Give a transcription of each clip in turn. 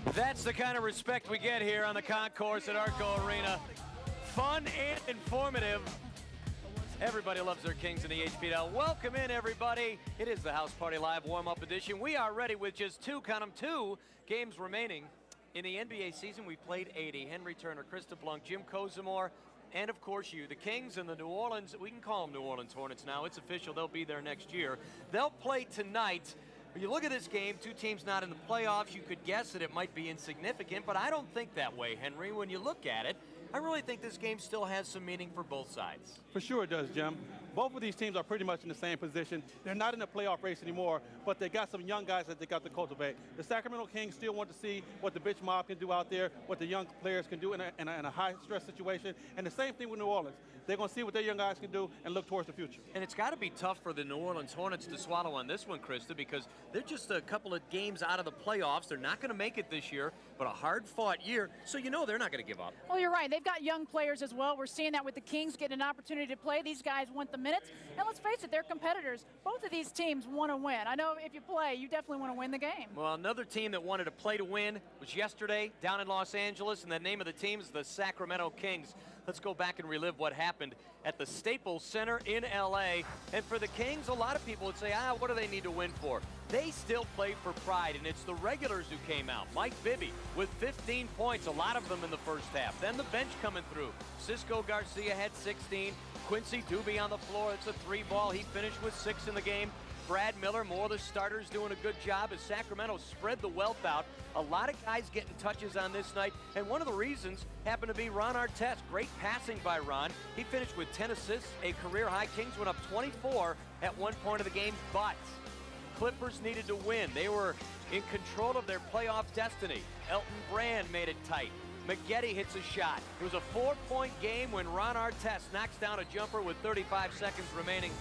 That's the kind of respect we get here on the concourse at Arco Arena. Fun and informative. Everybody loves their Kings in the HPL. Welcome in, everybody. It is the House Party Live warm-up edition. We are ready with just two games remaining. In the NBA season, we've played 80. Henry Turner, Krista Blunk, Jim Kozimor, and of course you. The Kings and the New Orleans, we can call them New Orleans Hornets now. It's official, they'll be there next year. They'll play tonight. When you look at this game, two teams not in the playoffs, you could guess that it might be insignificant, but I don't think that way, Henry. When you look at it, I really think this game still has some meaning for both sides. For sure it does, Jim. Both of these teams are pretty much in the same position. They're not in the playoff race anymore, but they got some young guys that they got to cultivate. The Sacramento Kings still want to see what the bitch mob can do out there, what the young players can do in a high-stress situation, and the same thing with New Orleans. They're going to see what their young guys can do and look towards the future. And it's got to be tough for the New Orleans Hornets to swallow on this one, Krista, because they're just a couple of games out of the playoffs. They're not going to make it this year, but a hard-fought year, so you know they're not going to give up. Well, you're right. They've got young players as well. We're seeing that with the Kings getting an opportunity to play. These guys want the minutes. And let's face it, they're competitors. Both of these teams want to win. I know if you play, you definitely want to win the game. Well, another team that wanted to play to win was yesterday down in Los Angeles, and the name of the team is the Sacramento Kings. Let's go back and relive what happened at the Staples Center in LA. And for the Kings, a lot of people would say, what do they need to win for? They still play for pride, and it's the regulars who came out. Mike Bibby with 15 points, a lot of them in the first half. Then the bench coming through. Cisco Garcia had 16. Quincy Doobie on the floor. It's a 3-ball. He finished with 6 in the game. Brad Miller, more of the starters doing a good job as Sacramento spread the wealth out. A lot of guys getting touches on this night, and one of the reasons happened to be Ron Artest. Great passing by Ron. He finished with 10 assists, a career high. Kings went up 24 at one point of the game, but Clippers needed to win. They were in control of their playoff destiny. Elton Brand made it tight. McGetty hits a shot. It was a 4-point game when Ron Artest knocks down a jumper with 35 seconds remaining,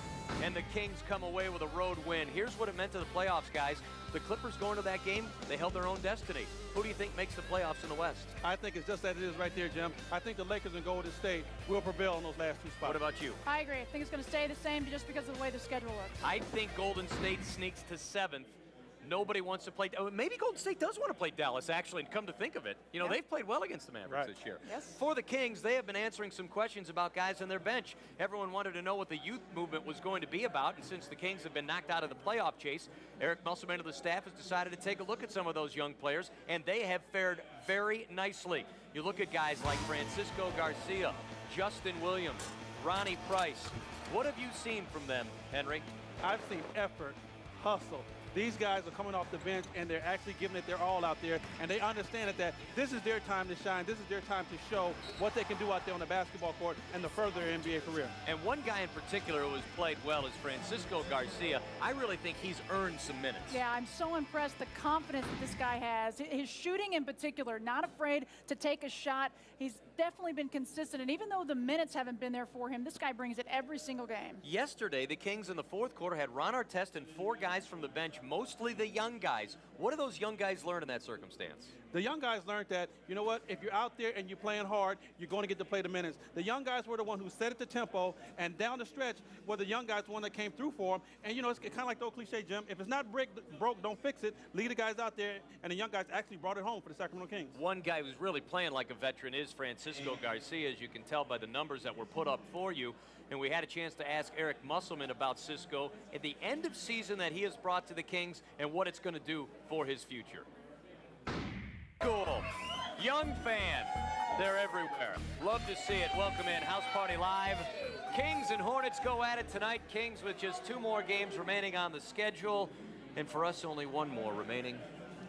and the Kings come away with a road win. Here's what it meant to the playoffs, guys. The Clippers going to that game, they held their own destiny. Who do you think makes the playoffs in the West? I think it's just that it is right there, Jim. I think the Lakers and Golden State will prevail in those last two spots. What about you? I agree. I think it's going to stay the same just because of the way the schedule looks. I think Golden State sneaks to 7th. Nobody wants to play. Maybe Golden State does want to play Dallas, actually, and come to think of it. You know, they've played well against the Mavericks this year. Yes. For the Kings, they have been answering some questions about guys on their bench. Everyone wanted to know what the youth movement was going to be about, and since the Kings have been knocked out of the playoff chase, Eric Musselman of the staff has decided to take a look at some of those young players, and they have fared very nicely. You look at guys like Francisco Garcia, Justin Williams, Ronnie Price. What have you seen from them, Henry? I've seen effort, hustle. These guys are coming off the bench, and they're actually giving it their all out there, and they understand that this is their time to shine. This is their time to show what they can do out there on the basketball court and to further their NBA career. And one guy in particular who has played well is Francisco Garcia. I really think he's earned some minutes. Yeah, I'm so impressed the confidence that this guy has. His shooting in particular, not afraid to take a shot. He's definitely been consistent, and even though the minutes haven't been there for him, this guy brings it every single game. Yesterday, the Kings in the fourth quarter had Ron Artest and 4 guys from the bench, mostly the young guys. What do those young guys learn in that circumstance? The young guys learned that, you know what, if you're out there and you're playing hard, you're going to get to play the minutes. The young guys were the one who set it the tempo, and down the stretch were the young guys the one that came through for them. And, you know, it's kind of like the old cliche, Jim. If it's not broke, don't fix it. Lead the guys out there, and the young guys actually brought it home for the Sacramento Kings. One guy who's really playing like a veteran is Francisco Garcia, as you can tell by the numbers that were put up for you. And we had a chance to ask Eric Musselman about Cisco at the end of season that he has brought to the Kings and what it's going to do for his future. Cool. Young fan. They're everywhere. Love to see it. Welcome in. House Party Live. Kings and Hornets go at it tonight. Kings with just 2 more games remaining on the schedule. And for us, only 1 more remaining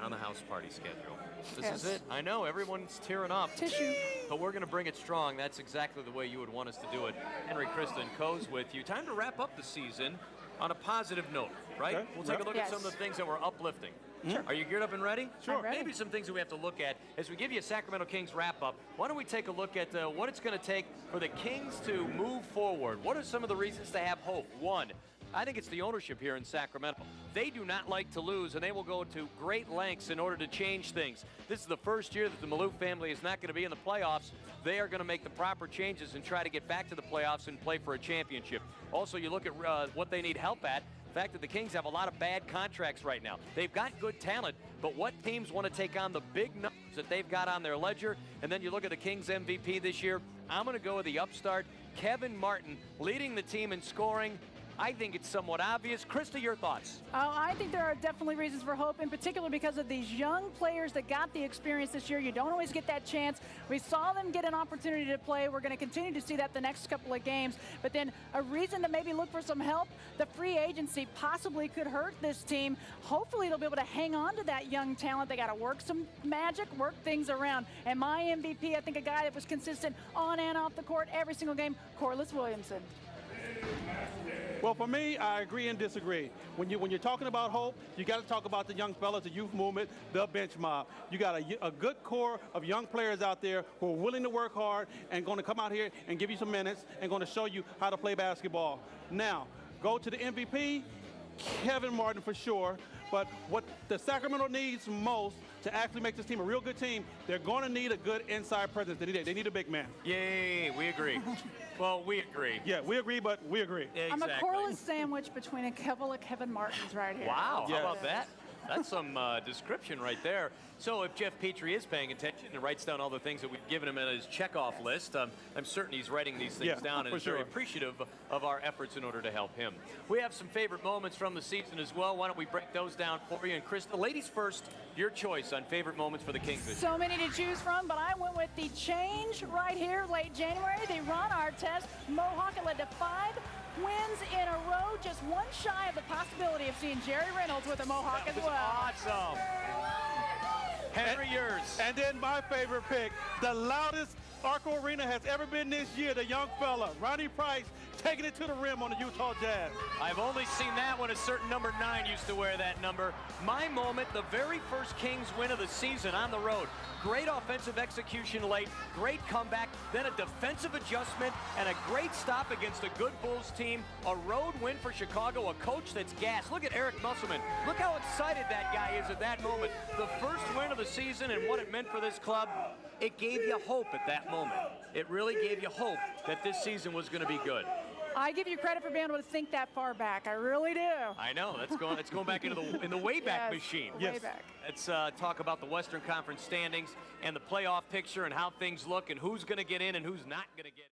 on the House Party schedule. This is it. I know, everyone's tearing up. Tissue. But we're going to bring it strong. That's exactly the way you would want us to do it. Henry, Krista, and Coz with you. Time to wrap up the season on a positive note, right? Okay. We'll take a look at some of the things that were uplifting. Sure. Are you geared up and ready? Sure. Maybe some things that we have to look at. As we give you a Sacramento Kings wrap-up, why don't we take a look at what it's going to take for the Kings to move forward? What are some of the reasons to have hope? 1, I think it's the ownership here in Sacramento. They do not like to lose, and they will go to great lengths in order to change things. This is the first year that the Malou family is not going to be in the playoffs. They are going to make the proper changes and try to get back to the playoffs and play for a championship. Also, you look at what they need help at. the fact that the Kings have a lot of bad contracts right now. They've got good talent, but what teams want to take on the big numbers that they've got on their ledger? And then you look at the Kings MVP this year. I'm going to go with the upstart, Kevin Martin, leading the team in scoring. I think it's somewhat obvious. Krista, your thoughts? Oh, I think there are definitely reasons for hope, in particular because of these young players that got the experience this year. You don't always get that chance. We saw them get an opportunity to play. We're going to continue to see that the next couple of games. But then a reason to maybe look for some help, the free agency possibly could hurt this team. Hopefully they'll be able to hang on to that young talent. They got to work some magic, work things around. And my MVP, I think a guy that was consistent on and off the court every single game, Corliss Williamson. Well, for me, I agree and disagree. When you're talking about hope, you got to talk about the young fellas, the youth movement, the bench mob. You got a good core of young players out there who are willing to work hard and going to come out here and give you some minutes and going to show you how to play basketball. Now, go to the MVP, Kevin Martin for sure. But what the Sacramento needs most to actually make this team a real good team, they're going to need a good inside presence. They need a big man. Yay, we agree. Well, we agree. Yeah, we agree, but we agree. Exactly. I'm a Corliss sandwich between a couple of Kevin Martins right here. Wow, Yeah. how about that? That's some description right there. So if Jeff Petrie is paying attention and writes down all the things that we've given him in his checkoff list, I'm certain he's writing these things down and is very appreciative of our efforts in order to help him. We have some favorite moments from the season as well. Why don't we break those down for you? And Krista, ladies first, your choice on favorite moments for the Kings this year. So many to choose from, but I went with the change right here, late January. The Ron Artest Mohawk. It led to 5 wins in a row, just one shy of the possibility of seeing Jerry Reynolds with a Mohawk as well. Awesome. Henry, yours. And then my favorite pick, the loudest Arco Arena has ever been this year, the young fella, Ronnie Price, taking it to the rim on the Utah Jazz. I've only seen that when a certain number 9 used to wear that number. My moment, the very first Kings win of the season on the road. Great offensive execution late, great comeback, then a defensive adjustment, and a great stop against a good Bulls team. A road win for Chicago, a coach that's gassed. Look at Eric Musselman. Look how excited that guy is at that moment. The first win of the season and what it meant for this club, it gave you hope at that moment. It really gave you hope that this season was going to be good. I give you credit for being able to think that far back. I really do. I know. That's going back into the Wayback Machine. Way back. Let's talk about the Western Conference standings and the playoff picture and how things look and who's going to get in and who's not going to get in.